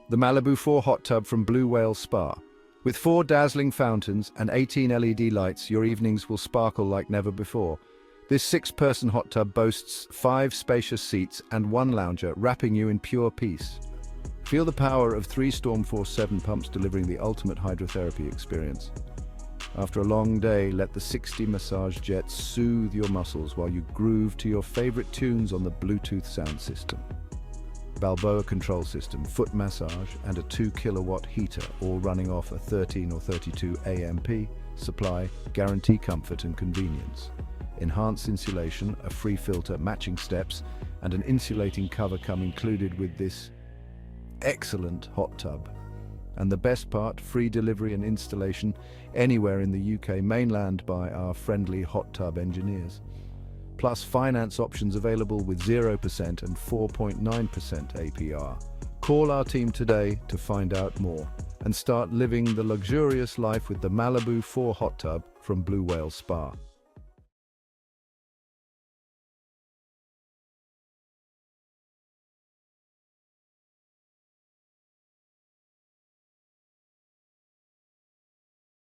The Malibu IV hot tub from Blue Whale Spa. With 4 dazzling fountains and 18 LED lights, your evenings will sparkle like never before. This 6-person hot tub boasts 5 spacious seats and 1 lounger, wrapping you in pure peace. Feel the power of 3 Storm Force 7 pumps delivering the ultimate hydrotherapy experience. After a long day, let the 60 massage jets soothe your muscles while you groove to your favorite tunes on the Bluetooth sound system. Balboa control system, foot massage, and a 2-kilowatt heater, all running off a 13 or 32 AMP supply, guarantee comfort and convenience. Enhanced insulation, a free filter, matching steps, and an insulating cover come included with this excellent hot tub. And the best part, free delivery and installation anywhere in the UK mainland by our friendly hot tub engineers. Plus finance options available with 0% and 4.9% APR. Call our team today to find out more and start living the luxurious life with the Malibu IV hot tub from Blue Whale Spa.